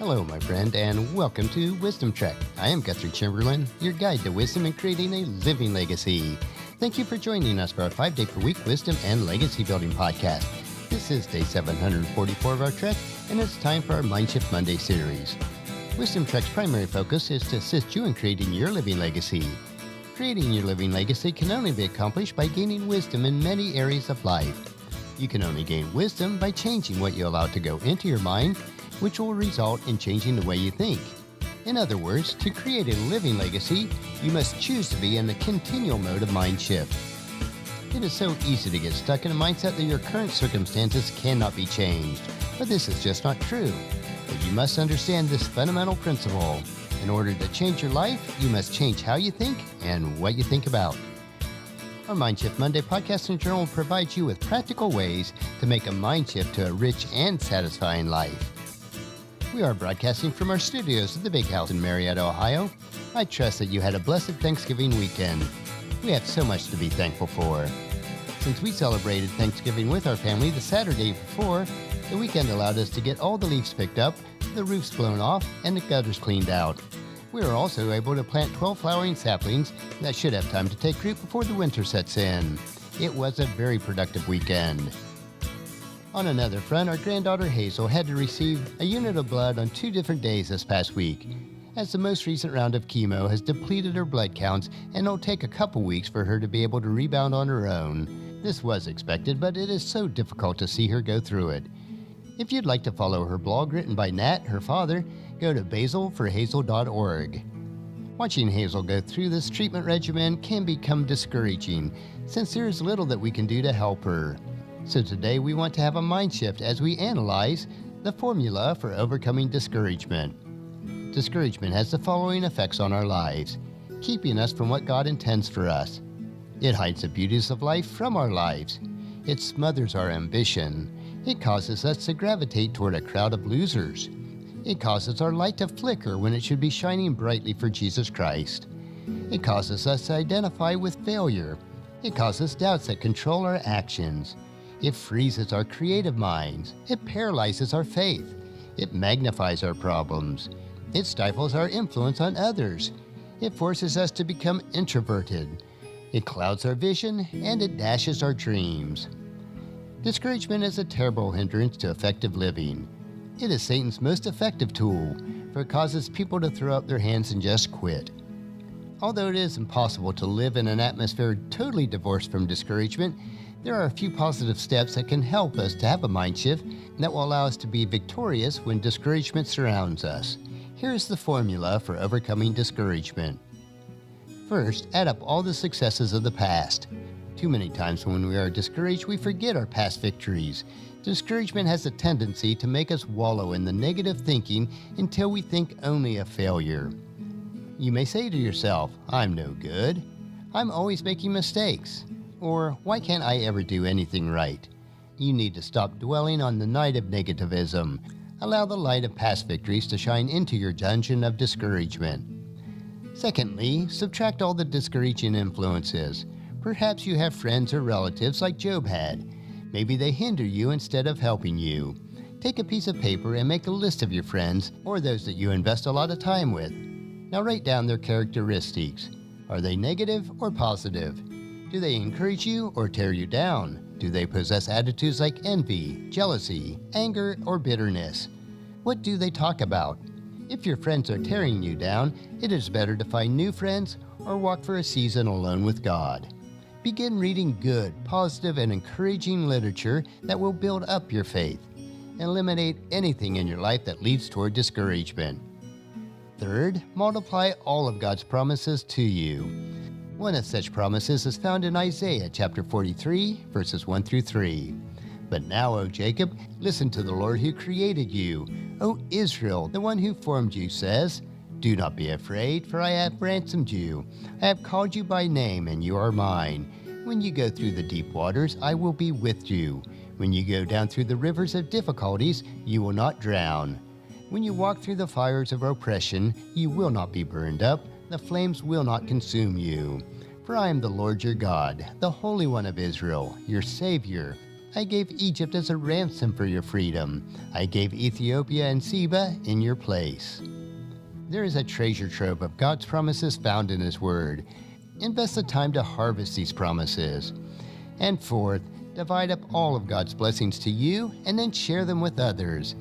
Hello, my friend, and welcome to Wisdom Trek. I am Guthrie Chamberlain, your guide to wisdom and creating a living legacy. Thank you for joining us for our 5-day-per-week wisdom and legacy building podcast. This is day 744 of our trek, and it's time for our Mindshift Monday series. Wisdom Trek's primary focus is to assist you in creating your living legacy. Creating your living legacy can only be accomplished by gaining wisdom in many areas of life. You can only gain wisdom by changing what you allow to go into your mind, which will result in changing the way you think. In other words, to create a living legacy, you must choose to be in the continual mode of mind shift. It is so easy to get stuck in a mindset that your current circumstances cannot be changed, but this is just not true. But you must understand this fundamental principle. In order to change your life, you must change how you think and what you think about. Our Mindshift Monday podcast and journal provides you with practical ways to make a mind shift to a rich and satisfying life. We are broadcasting from our studios at the Big House in Marietta, Ohio. I trust that you had a blessed Thanksgiving weekend. We have so much to be thankful for. Since we celebrated Thanksgiving with our family the Saturday before, the weekend allowed us to get all the leaves picked up, the roofs blown off, and the gutters cleaned out. We were also able to plant 12 flowering saplings that should have time to take root before the winter sets in. It was a very productive weekend. On another front, our granddaughter Hazel had to receive a unit of blood on 2 different days this past week, as the most recent round of chemo has depleted her blood counts and it'll take a couple weeks for her to be able to rebound on her own. This was expected, but it is so difficult to see her go through it. If you'd like to follow her blog written by Nat, her father, go to basilforhazel.org. Watching Hazel go through this treatment regimen can become discouraging, since there is little that we can do to help her. So today we want to have a mind shift as we analyze the formula for overcoming discouragement. Discouragement has the following effects on our lives, keeping us from what God intends for us. It hides the beauties of life from our lives. It smothers our ambition. It causes us to gravitate toward a crowd of losers. It causes our light to flicker when it should be shining brightly for Jesus Christ. It causes us to identify with failure. It causes doubts that control our actions. It freezes our creative minds. It paralyzes our faith. It magnifies our problems. It stifles our influence on others. It forces us to become introverted. It clouds our vision, and it dashes our dreams. Discouragement is a terrible hindrance to effective living. It is Satan's most effective tool, for it causes people to throw up their hands and just quit. Although it is impossible to live in an atmosphere totally divorced from discouragement, there are a few positive steps that can help us to have a mind shift that will allow us to be victorious when discouragement surrounds us. Here's the formula for overcoming discouragement. First, add up all the successes of the past. Too many times when we are discouraged, we forget our past victories. Discouragement has a tendency to make us wallow in the negative thinking until we think only of failure. You may say to yourself, "I'm no good. I'm always making mistakes." Or, "Why can't I ever do anything right?" You need to stop dwelling on the night of negativism. Allow the light of past victories to shine into your dungeon of discouragement. Secondly, subtract all the discouraging influences. Perhaps you have friends or relatives like Job had. Maybe they hinder you instead of helping you. Take a piece of paper and make a list of your friends or those that you invest a lot of time with. Now write down their characteristics. Are they negative or positive? Do they encourage you or tear you down? Do they possess attitudes like envy, jealousy, anger, or bitterness? What do they talk about? If your friends are tearing you down, it is better to find new friends or walk for a season alone with God. Begin reading good, positive, and encouraging literature that will build up your faith. Eliminate anything in your life that leads toward discouragement. Third, multiply all of God's promises to you. One of such promises is found in Isaiah chapter 43, verses 1 through 3. "But now, O Jacob, listen to the Lord who created you. O Israel, the one who formed you, says, Do not be afraid, for I have ransomed you. I have called you by name, and you are mine. When you go through the deep waters, I will be with you. When you go down through the rivers of difficulties, you will not drown. When you walk through the fires of oppression, you will not be burned up. The flames will not consume you. For I am the Lord your God, the Holy One of Israel, your Savior. I gave Egypt as a ransom for your freedom. I gave Ethiopia and Seba in your place. There is a treasure trove of God's promises found in His Word. Invest the time to harvest these promises. And fourth, divide up all of God's blessings to you and then share them with others.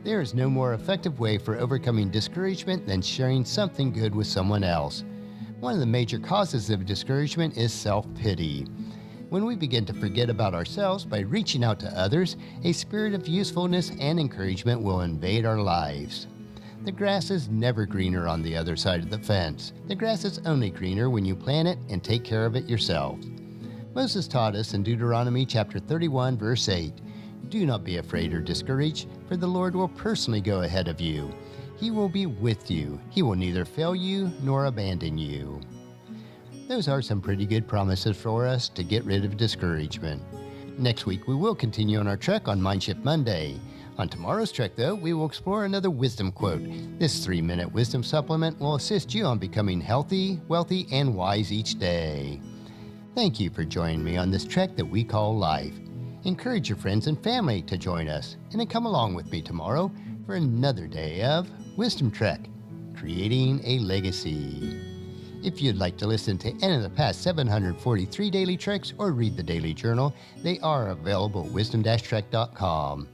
There is no more effective way for overcoming discouragement than sharing something good with someone else. One of the major causes of discouragement is self-pity. When we begin to forget about ourselves by reaching out to others, a spirit of usefulness and encouragement will invade our lives. The grass is never greener on the other side of the fence. The grass is only greener when you plant it and take care of it yourself. Moses taught us in Deuteronomy chapter 31, verse 8, "Do not be afraid or discouraged, for the Lord will personally go ahead of you. He will be with you. He will neither fail you nor abandon you." Those are some pretty good promises for us to get rid of discouragement. Next week, we will continue on our trek on Mindshift Monday. On tomorrow's trek, though, we will explore another wisdom quote. This 3-minute wisdom supplement will assist you on becoming healthy, wealthy, and wise each day. Thank you for joining me on this trek that we call life. Encourage your friends and family to join us, and then come along with me tomorrow for another day of Wisdom Trek, Creating a Legacy. If you'd like to listen to any of the past 743 daily treks or read the daily journal, they are available at wisdom-trek.com.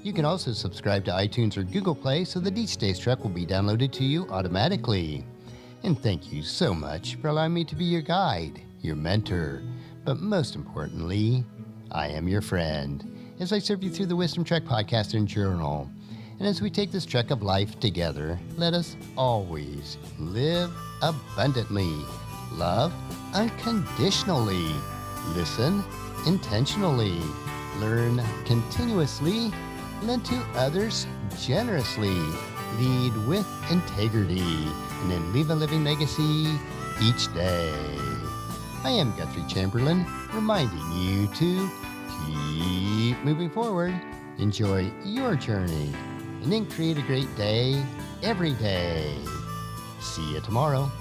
You can also subscribe to iTunes or Google Play so that each day's trek will be downloaded to you automatically. And thank you so much for allowing me to be your guide, your mentor, but most importantly, I am your friend as I serve you through the Wisdom Trek podcast and journal. And as we take this trek of life together, let us always live abundantly, love unconditionally, listen intentionally, learn continuously, lend to others generously, lead with integrity, and then leave a living legacy each day. I am Guthrie Chamberlain, reminding you to keep moving forward, enjoy your journey, and then create a great day every day. See you tomorrow.